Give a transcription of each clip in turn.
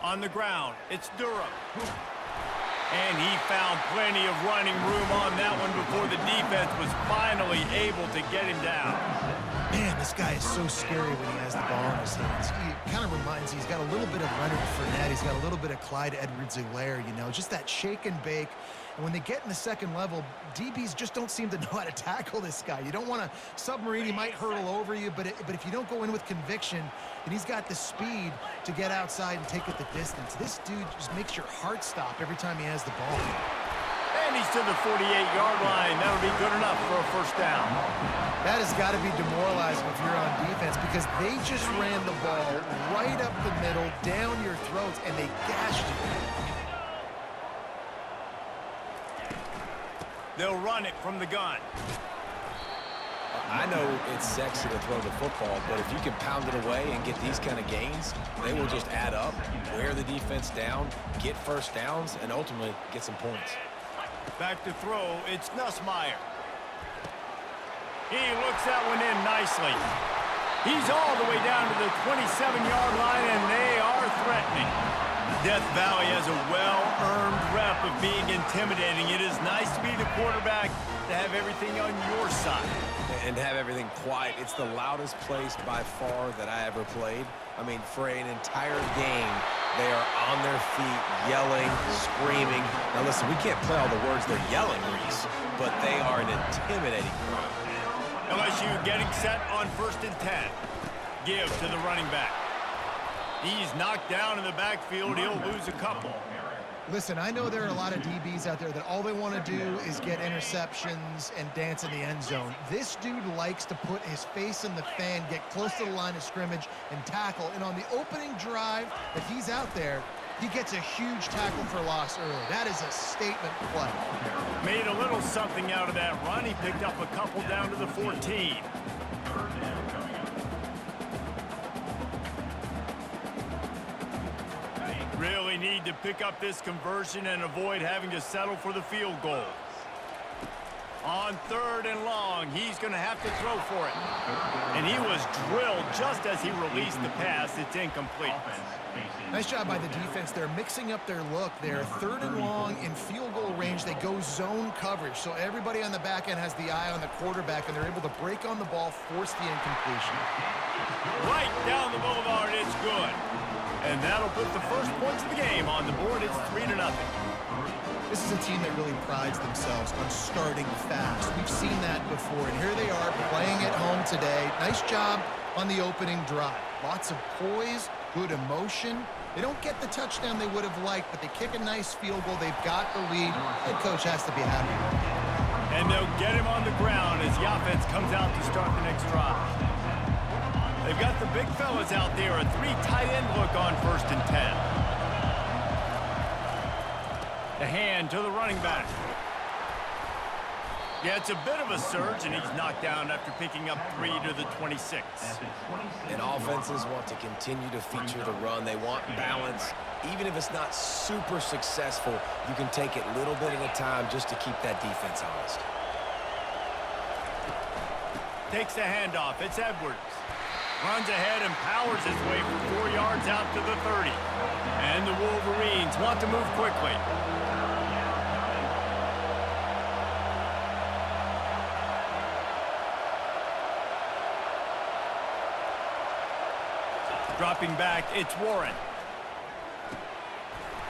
On the ground, it's Durham. And he found plenty of running room on that one before the defense was finally able to get him down. Man, this guy is so scary when he has the ball in his hands. He kind of reminds me, he's got a little bit of Leonard Fournette. He's got a little bit of Clyde Edwards-Helaire, you know, just that shake and bake. And when they get in the second level, DBs just don't seem to know how to tackle this guy. You don't want to submarine. He might hurtle over you, but if you don't go in with conviction, and he's got the speed to get outside and take it the distance. This dude just makes your heart stop every time he has the ball. And he's to the 48-yard line. That'll be good enough for a first down. That has got to be demoralizing if you're on defense because they just ran the ball right up the middle, down your throats, and they gashed you. They'll run it from the gun. I know it's sexy to throw the football, but if you can pound it away and get these kind of gains, they will just add up, wear the defense down, get first downs, and ultimately get some points. Back to throw, it's Nussmeier. He looks that one in nicely. He's all the way down to the 27-yard line, and they are threatening. Death Valley has a well-earned rep of being intimidating. It is nice to be the quarterback, to have everything on your side. And have everything quiet. It's the loudest place by far that I ever played. I mean, for an entire game, they are on their feet, yelling, screaming. Now listen, we can't play all the words they're yelling, Reese, but they are an intimidating crowd. LSU getting set on 1st and 10. Give to the running back. He's knocked down in the backfield. He'll lose a couple. Listen, I know there are a lot of DBs out there that all they want to do is get interceptions and dance in the end zone. This dude likes to put his face in the fan, get close to the line of scrimmage, and tackle. And on the opening drive that he's out there, he gets a huge tackle for loss early. That is a statement play. Made a little something out of that run. He picked up a couple down to the 14. Really need to pick up this conversion and avoid having to settle for the field goal. On 3rd and long, he's going to have to throw for it. And he was drilled just as he released the pass. It's incomplete. Nice job by the defense. They're mixing up their look. They're 3rd and long in field goal range. They go zone coverage. So everybody on the back end has the eye on the quarterback, and they're able to break on the ball, force the incompletion. Right down the boulevard, it's good. And that'll put the first points of the game on the board. It's 3-0. This is a team that really prides themselves on starting fast. We've seen that before, and here they are playing at home today. Nice job on the opening drive. Lots of poise, good emotion. They don't get the touchdown they would have liked, but they kick a nice field goal. They've got the lead. Head coach has to be happy. And they'll get him on the ground as the offense comes out to start the next drive. They've got the big fellas out there, a 3 tight end look on 1st and 10. The hand to the running back. Yeah, it's a bit of a surge, and he's knocked down after picking up 3 to the 26. And offenses want to continue to feature the run. They want balance. Even if it's not super successful, you can take it little bit at a time just to keep that defense honest. Takes the handoff. It's Edwards. Runs ahead and powers his way for 4 yards out to the 30. And the Wolverines want to move quickly. Dropping back, it's Warren.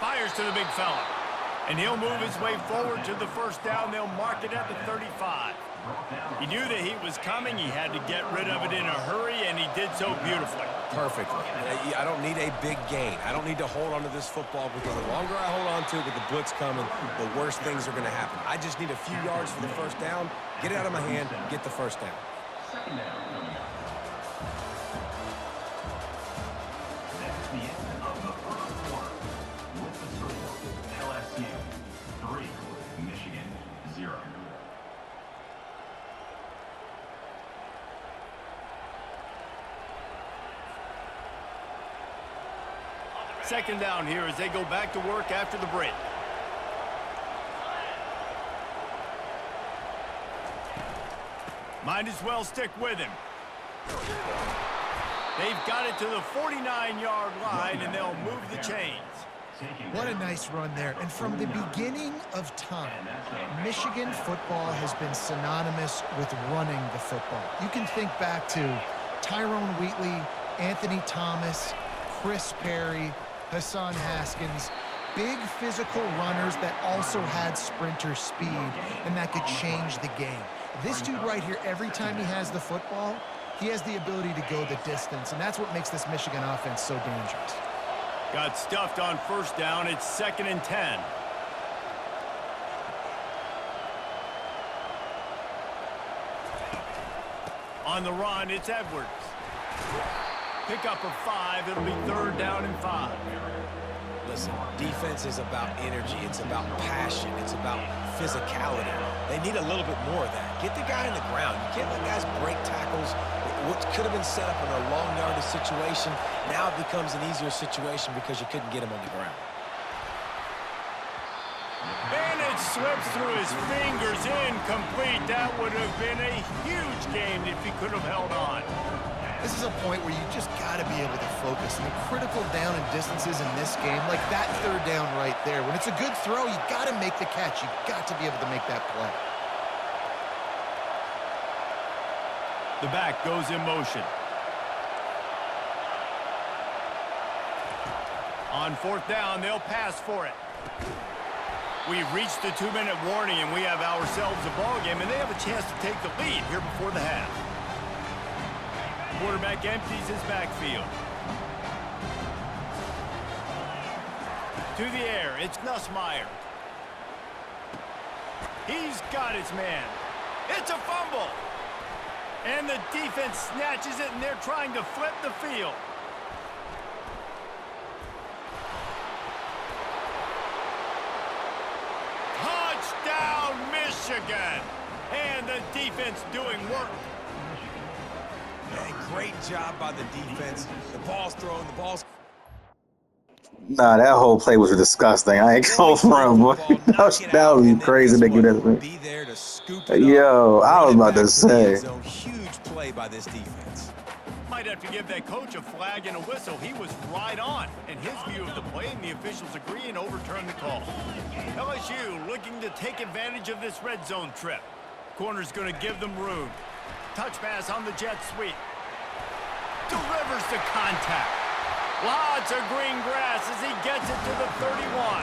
Fires to the big fella. And he'll move his way forward to the first down. They'll mark it at the 35. He knew that he was coming. He had to get rid of it in a hurry, and he did so beautifully. Perfectly. I don't need a big gain. I don't need to hold on to this football because the longer I hold on to it with the blitz coming, the worse things are going to happen. I just need a few yards for the first down, get it out of my hand, get the first down. Second down coming up. That's the end of the first quarter. With the score, LSU 3, Michigan 0. Second down here as they go back to work after the break. Might as well stick with him. They've got it to the 49-yard line, and they'll move the chains. What a nice run there. And from the beginning of time, Michigan football has been synonymous with running the football. You can think back to Tyrone Wheatley, Anthony Thomas, Chris Perry, Hassan Haskins, big physical runners that also had sprinter speed and that could change the game. This dude right here, every time he has the football, he has the ability to go the distance, and that's what makes this Michigan offense so dangerous. Got stuffed on first down. It's 2nd and 10. On the run, it's Edwards. Pick up of 5. It'll be 3rd down and 5. Listen, defense is about energy. It's about passion. It's about physicality. They need a little bit more of that. Get the guy in the ground. You can't let guys break tackles. What could have been set up in a long yardage situation, now it becomes an easier situation because you couldn't get him on the ground. And it slips through his fingers, incomplete. That would have been a huge game if he could have held on. This is a point where you just got to be able to focus. And the critical down and distances in this game, like that 3rd down right there, when it's a good throw, you got to make the catch. You got to be able to make that play. The back goes in motion. On 4th down, they'll pass for it. We've reached the 2-minute warning, and we have ourselves a ball game, and they have a chance to take the lead here before the half. Quarterback empties his backfield. To the air, it's Nussmeier. He's got his man. It's a fumble. And the defense snatches it, and they're trying to flip the field. Touchdown, Michigan! And the defense doing work. Man, great job by the defense. The ball's thrown, the ball's... Nah, that whole play was disgusting. I ain't going from. That would be crazy to get that. Be there to scoop it Yo, up, I was about to bring it back the say. end zone. Huge play by this defense. Might have to give that coach a flag and a whistle. He was right on in his view of the play, and the officials agree and overturn the call. LSU looking to take advantage of this red zone trip. Corner's going to give them room. Touch pass on the jet sweep. Delivers the contact. Lots of green grass as he gets it to the 31.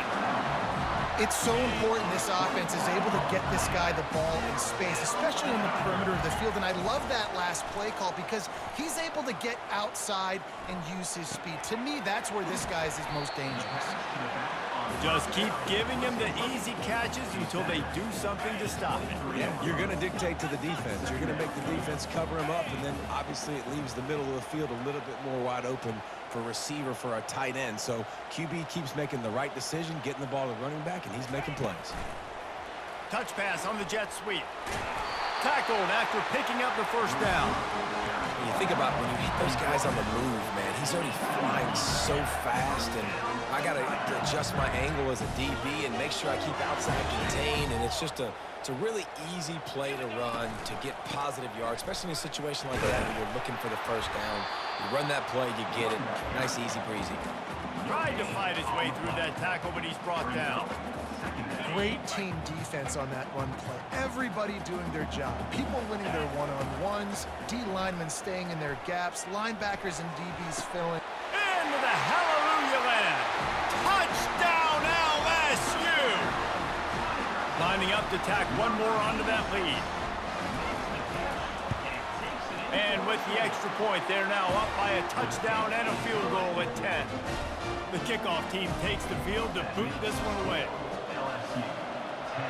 It's so important this offense is able to get this guy the ball in space, especially in the perimeter of the field. And I love that last play call because he's able to get outside and use his speed. To me, that's where this guy is his most dangerous. Just keep giving him the easy catches until they do something to stop it. Yeah, you're going to dictate to the defense. You're going to make the defense cover him up, and then obviously it leaves the middle of the field a little bit more wide open for receiver, for a tight end. So QB keeps making the right decision, getting the ball to running back, and he's making plays. Touch pass on the jet sweep. Tackled after picking up the first down. When you think about when you hit those guys on the move, man, he's already flying so fast, and I got to adjust my angle as a DB and make sure I keep outside contained, and it's just a really easy play to run to get positive yards, especially in a situation like that where you're looking for the first down. You run that play, you get it. Nice, easy breezy. Tried to fight his way through that tackle, but he's brought down. Great team defense on that run play. Everybody doing their job. People winning their one-on-ones, D linemen staying in their gaps, linebackers and DBs filling. Into the hallelujah land. Touchdown LSU! Lining up to tack one more onto that lead. And with the extra point, they're now up by a touchdown and a field goal at 10. The kickoff team takes the field to boot this one away. LSU 10,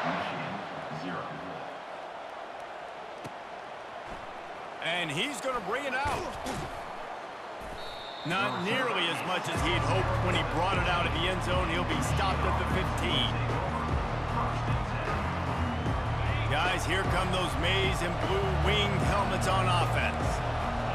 Michigan 0. And he's going to bring it out. Not nearly as much as he'd hoped when he brought it out of the end zone. He'll be stopped at the 15. Guys, here come those maize and blue winged helmets on offense.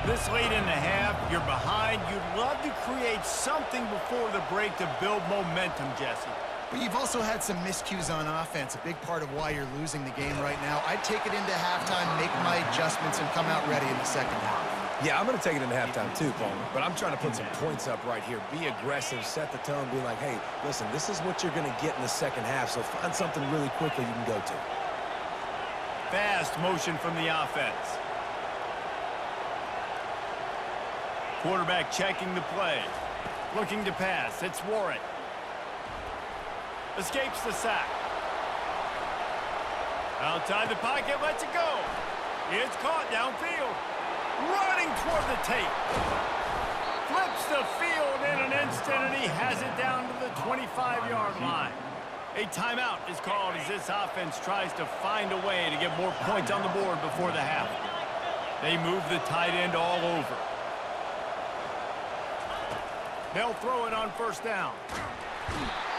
This late in the half, you're behind. You'd love to create something before the break to build momentum, Jesse. But you've also had some miscues on offense, a big part of why you're losing the game right now. I'd take it into halftime, make my adjustments, and come out ready in the second half. Yeah, I'm going to take it into halftime too, Palmer. But I'm trying to put some points up right here. Be aggressive, set the tone, be like, hey, listen, this is what you're going to get in the second half, so find something really quickly you can go to. Fast motion from the offense. Quarterback checking the play. Looking to pass. It's Warren. Escapes the sack. Outside the pocket, lets it go. It's caught downfield. Running toward the tape. Flips the field in an instant, and he has it down to the 25-yard line. A timeout is called as this offense tries to find a way to get more points on the board before the half. They move the tight end all over. They'll throw it on first down.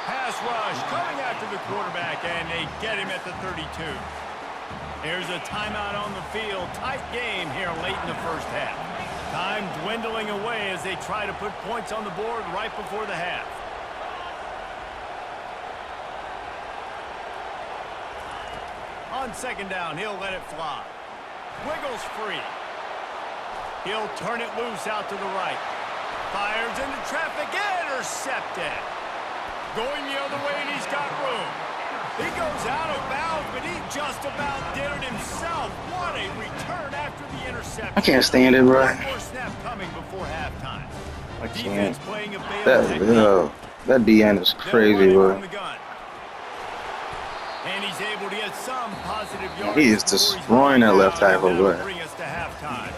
Pass rush coming after the quarterback, and they get him at the 32. Here's a timeout on the field. Tight game here late in the first half. Time dwindling away as they try to put points on the board right before the half. On second down, he'll let it fly. Wiggles free. He'll turn it loose out to the right. Fires into traffic, intercepted. Going the other way, and he's got room. He goes out of bounds, but he just about did it himself. What a return after the interception. I can't stand it, bro. One more snap coming before halftime. I can't. Defense playing a bail technique. That DN is crazy, bro. And he's able to get some positive yards. He is destroying that left tackle, bro. Bring us to halftime.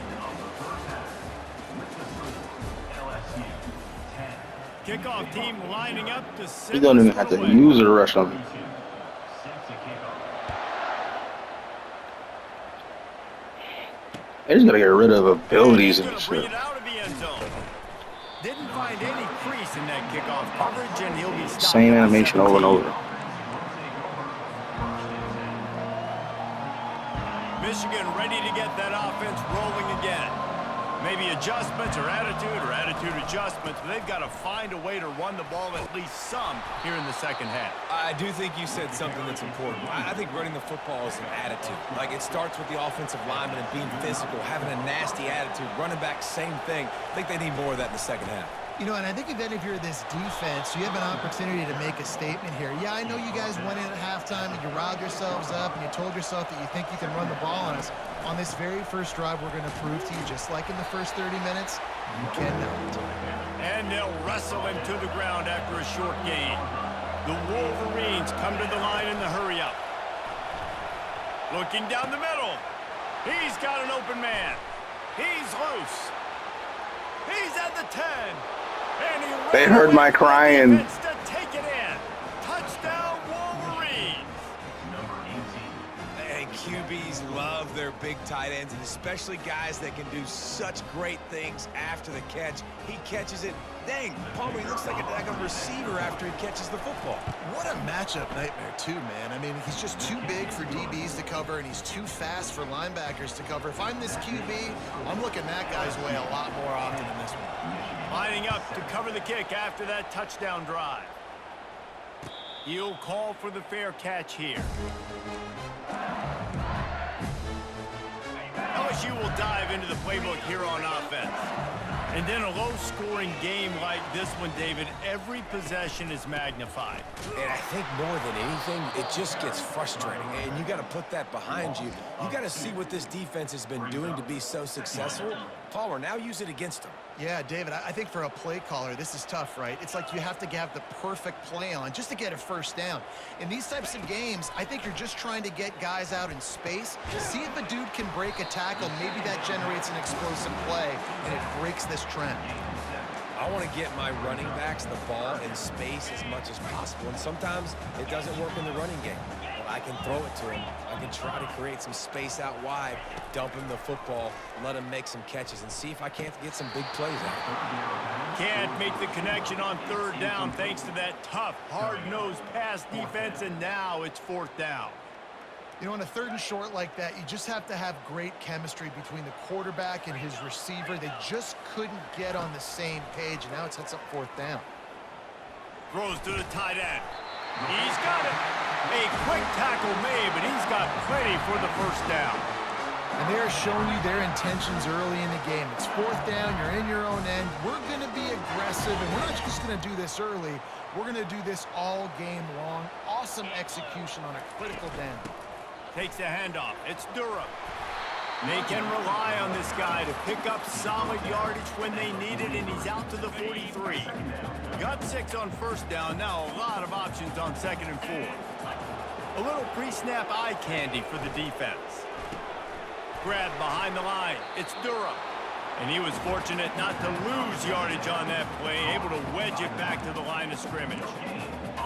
Kickoff team lining up to He don't even have to use a rush on me. They just gotta get rid of abilities and shit. Didn't find any crease in that kickoff coverage, and he'll be stopped. Same animation over and over. Michigan ready to get that offense rolling again. Maybe adjustments or attitude adjustments, but they've got to find a way to run the ball at least some here in the second half. I do think you said something that's important. I think running the football is an attitude. Like, it starts with the offensive lineman and being physical, having a nasty attitude. Running back, same thing. I think they need more of that in the second half. You know, and I think even if you're this defense, you have an opportunity to make a statement here. Yeah, I know you guys went in at halftime and you riled yourselves up and you told yourself that you think you can run the ball on us. On this very first drive, we're going to prove to you, just like in the first 30 minutes, you cannot. And they'll wrestle him to the ground after a short gain. The Wolverines come to the line in the hurry up. Looking down the middle. He's got an open man. He's loose. He's at the 10. And he They heard my crying. To take it in. Touchdown, Wolverines. And QBs love their big tight ends, and especially guys that can do such great things after the catch. He catches it. Dang, Palmer, he looks like a receiver after he catches the football. What a matchup nightmare, too, man. I mean, he's just too big for DBs to cover, and he's too fast for linebackers to cover. If I'm this QB, I'm looking that guy's way a lot more often than this one. Lining up to cover the kick after that touchdown drive. He'll call for the fair catch here. LSU will dive into the playbook here on offense. And in a low-scoring game like this one, David, every possession is magnified. And I think more than anything, it just gets frustrating. And you got to put that behind you. You got to see what this defense has been doing to be so successful. Palmer, now use it against them. Yeah, David, I think for a play caller, this is tough, right? It's like you have to have the perfect play on just to get a first down. In these types of games, I think you're just trying to get guys out in space, see if a dude can break a tackle. Maybe that generates an explosive play, and it breaks this trend. I want to get my running backs the ball in space as much as possible, and sometimes it doesn't work in the running game. But I can throw it to him. I can try to create some space out wide, dump him the football, let him make some catches, and see if I can't get some big plays out. Can't make the connection on third down thanks to that tough, hard-nosed pass defense, and now it's fourth down. You know, on a third and short like that, you just have to have great chemistry between the quarterback and his receiver. They just couldn't get on the same page, and now it sets up fourth down. Throws to the tight end. He's got it. A quick tackle made, but he's got plenty for the first down. And they're showing you their intentions early in the game. It's 4th down, you're in your own end. We're going to be aggressive, and we're not just going to do this early. We're going to do this all game long. Awesome execution on a critical down. Takes the handoff. It's Durham. They can rely on this guy to pick up solid yardage when they need it, and he's out to the 43. Got 6 on 1st down. Now a lot of options on 2nd and 4. A little pre-snap eye candy for the defense. Grab behind the line. It's Durham. And he was fortunate not to lose yardage on that play, able to wedge it back to the line of scrimmage.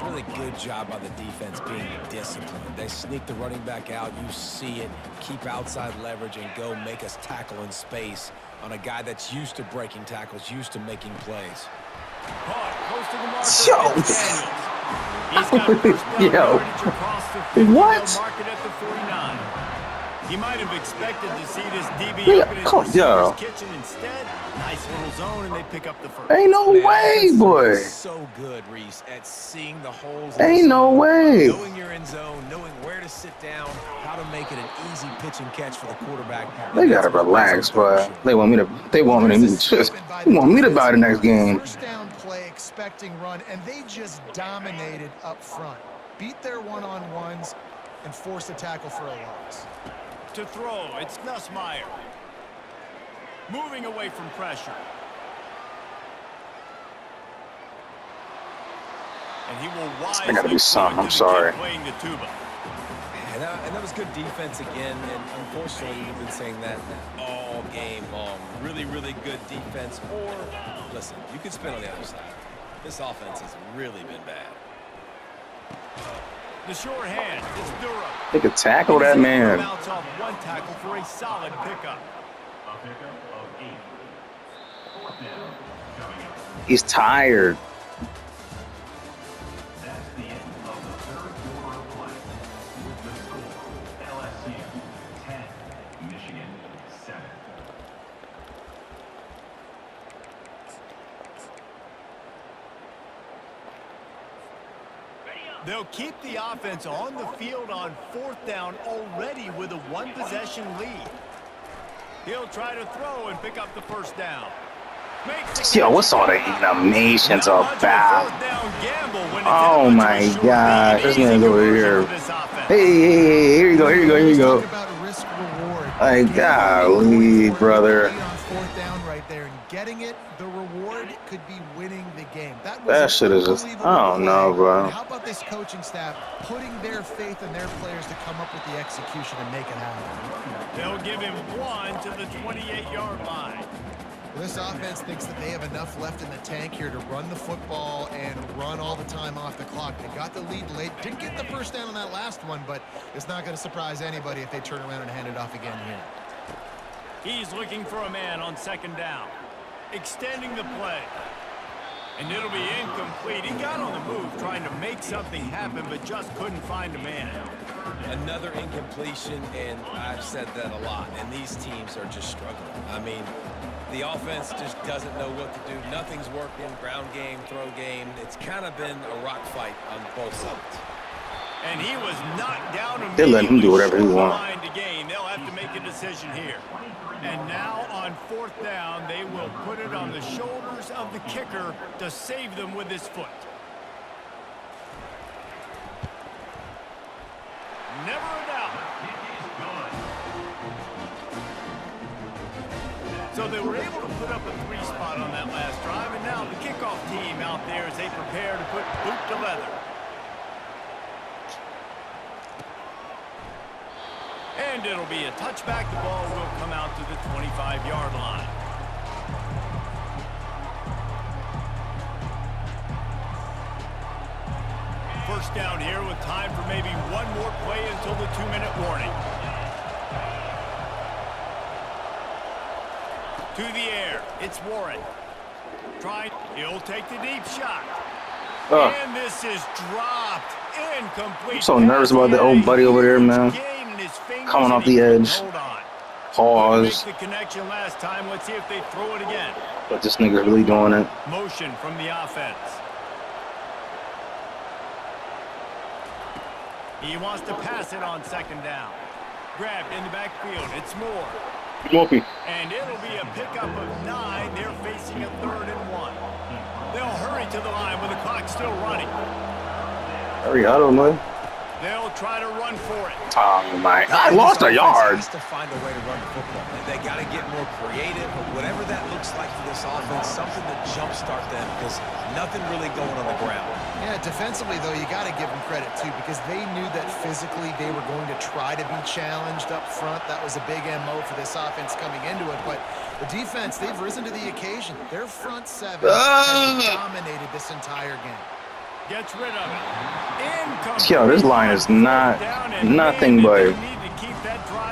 Really good job by the defense being disciplined. They sneak the running back out. You see it. Keep outside leverage and go make us tackle in space on a guy that's used to breaking tackles, used to making plays. Caught close to the marker. He's got first down yardage across the 50. What? Market at the 49. He might have expected to see this DB open his receiver's kitchen. Instead, nice little zone, and they pick up the first. Ain't no way, boy. So good, Reese, at seeing the holes. Ain't no way. Knowing you're in zone, knowing where to sit down, how to make it an easy pitch and catch for the quarterback. They gotta relax, but they want me to buy the next game. First down play, expecting run, and they just dominated up front. Beat their one-on-ones and force a tackle for a loss. To throw, it's Nussmeier. Moving away from pressure. And he will wisely. I gotta be some. I'm sorry. Playing the tuba. And that was good defense again. And unfortunately, you've been saying that all game long. Really, really good defense. Or listen, you can spin on the other side. This offense has really been bad. The short hand is Durham. They could tackle that man. Bounce off one tackle for a solid pickup. A pickup of 8. 4th down coming up. He's tired. That's the end of the 3rd quarter of play. With the score, LSU 10, Michigan 7. They'll keep the offense on the field on 4th down already with a one-possession lead. He'll try to throw and pick up the first down. Yo, what's all the animations about? Oh my God, this man's over here. Hey, here you go, here you go, here you go. Like, golly, brother. Getting it, the reward could be winning the game. That shit is just, I don't know, bro. How about this coaching staff putting their faith in their players to come up with the execution and make it happen? They'll give him 1 to the 28-yard line. Well, this offense thinks that they have enough left in the tank here to run the football and run all the time off the clock. They got the lead late. Didn't get the first down on that last one, but it's not going to surprise anybody if they turn around and hand it off again here. He's looking for a man on 2nd down. Extending the play. And it'll be incomplete. He got on the move trying to make something happen, but just couldn't find a man. Another incompletion, and I've said that a lot, and these teams are just struggling. I mean, the offense just doesn't know what to do. Nothing's working. Ground game, throw game. It's kind of been a rock fight on both sides. And he was knocked down immediately. They'll let him do whatever he wants. They'll have to make a decision here. And now on 4th down, they will put it on the shoulders of the kicker to save them with his foot. Never a doubt. So they were able to put up a 3 spot on that last drive, and now the kickoff team out there as they prepare to put boot to leather. And it'll be a touchback. The ball will come out to the 25-yard line. First down here with time for maybe one more play until the 2-minute warning. To the air, it's Warren. He'll take the deep shot. And this is dropped. Incomplete. I'm so nervous about the old buddy over there, man. Coming off the edge. Pause. The connection last time. Let's see if they throw it again. But this nigga really doing it. Motion from the offense. He wants to pass it on 2nd down. Grabbed in the backfield. It's Moore. Whoopee. And it'll be a pickup of 9. They're facing a 3rd and 1. They'll hurry to the line with the clock still running. Hurry, I don't know. They'll try to run for it. Oh my! I lost a yard. Has to find a way to run the football. They got to get more creative, or whatever that looks like for this offense. Something to jumpstart them, because nothing really going on the ground. Yeah, defensively though, you got to give them credit too, because they knew that physically they were going to try to be challenged up front. That was a big MO for this offense coming into it. But the defense, they've risen to the occasion. Their front 7 has dominated this entire game. Gets rid of it. Yo, this line is not nothing but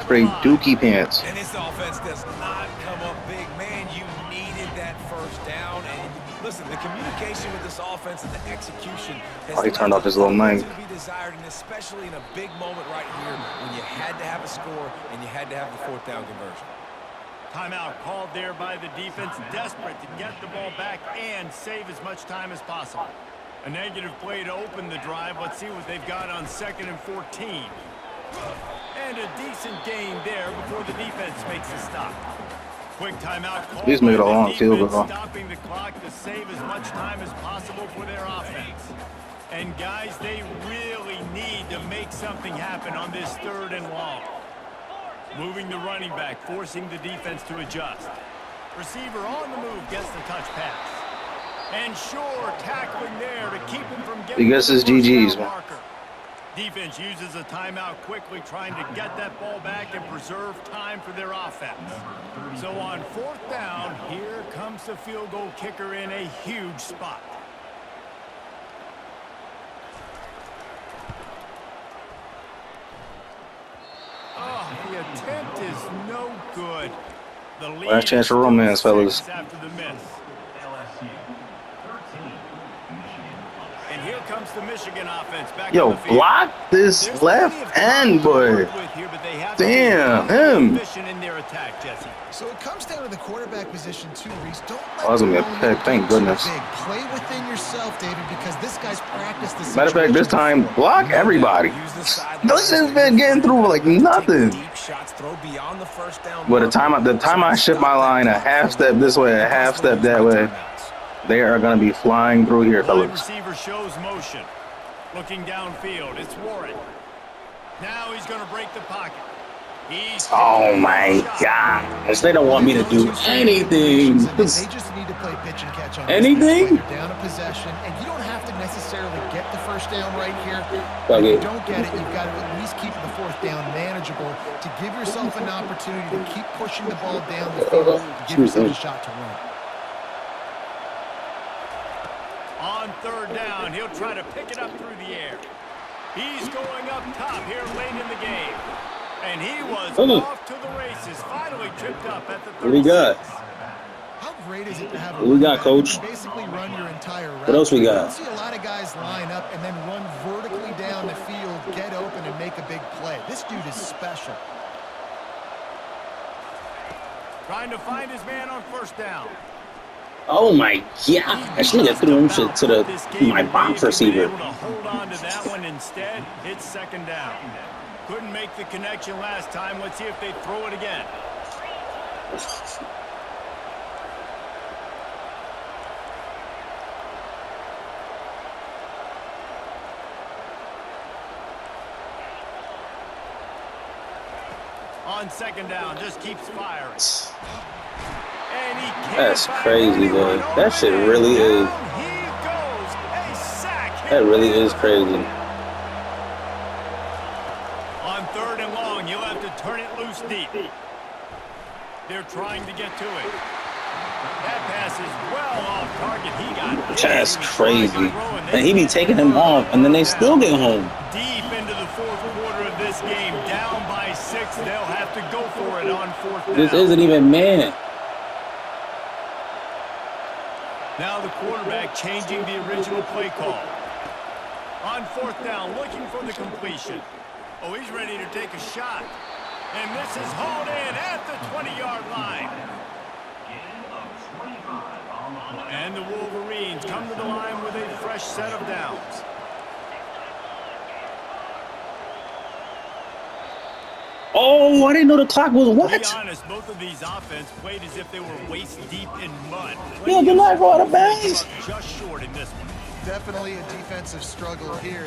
straight dookie pants. And this offense does not come up big. Man, you needed that first down. And listen, the communication with this offense and the execution has he turned off his little mic. to be desired, and especially in a big moment right here when you had to have a score and you had to have the 4th down conversion. Timeout called there by the defense, desperate to get the ball back and save as much time as possible. A negative play to open the drive. Let's see what they've got on 2nd and 14. And a decent gain there before the defense makes a stop. Quick timeout call. He's made a long field goal. Stopping the clock to save as much time as possible for their offense. And guys, they really need to make something happen on this 3rd and long. Moving the running back, forcing the defense to adjust. Receiver on the move gets the touch pass. And sure, tackling there to keep him from getting. I guess it's GG's, man. Marker. Defense uses a timeout quickly, trying to get that ball back and preserve time for their offense. So on 4th down, here comes the field goal kicker in a huge spot. Oh, the attempt is no good. The lead Last chance for romance, fellas. after the miss. LSU 13, Michigan. And here comes the Michigan offense back Yo, on the field. block this There's left plenty of time end, to boy. work with here, but they have to be Damn, really him. efficient in their attack, Jesse. So it comes down to the quarterback position too, Reese. Don't let Oh, that's gonna be a the moment pick. Thank get too goodness. big. Play within yourself, David, because this guy's practiced this. Matter of fact, this time, block everybody. This has been getting through like nothing. Deep shots, throw beyond the first down. But the time I shift my line a half step this way, a half step that way, they are gonna be flying through here, Wide fellas. receiver shows motion. Looking downfield, it's Warren. Now he's going to break the pocket. He's Oh my gosh, they don't want me to do anything. They just need to play pitch and catch on Anything? You're down a possession, and you don't have to necessarily get the first down right here. Fuck If you it. don't get it, you've got to at least keep the 4th down manageable to give yourself an opportunity to keep pushing the ball down the field to give yourself a shot to run. on 3rd down. He'll try to pick it up through the air. He's going up top here late in the game. And he was off to the races, finally tripped up at the 36. What do we got? How great is it to have a What we got, running back Coach? who can basically run your entire route? What else we got? You see a lot of guys line up and then run vertically down the field, get open, and make a big play. This dude is special. Trying to find his man on 1st down. Oh my gosh, nigga threw him shit to my box receiver. Able to hold on to that one instead. It's 2nd down. Couldn't make the connection last time. Let's see if they throw it again. On 2nd down, just keeps firing. And he can't That's find crazy, anyone boy. That shit open. really is. Down he goes. A sack. That really is crazy. On 3rd and long, you'll have to turn it loose deep. They're trying to get to it. That pass is well off target. He got That's crazy. And And he be taking him off, and then they still get home. deep into the 4th quarter of this game, down by 6. They'll have to go for it on 4th down. This isn't even man. Now the quarterback changing the original play call. On 4th down, looking for the completion. Oh, he's ready to take a shot. And this is hauled in at the 20-yard line. And the Wolverines come to the line with a fresh set of downs. Oh, I didn't know the clock was To be what? honest, both of these offense played as if they were waist deep in mud. Yeah, the knife out of bounds. Just short in this one. Definitely a defensive struggle here.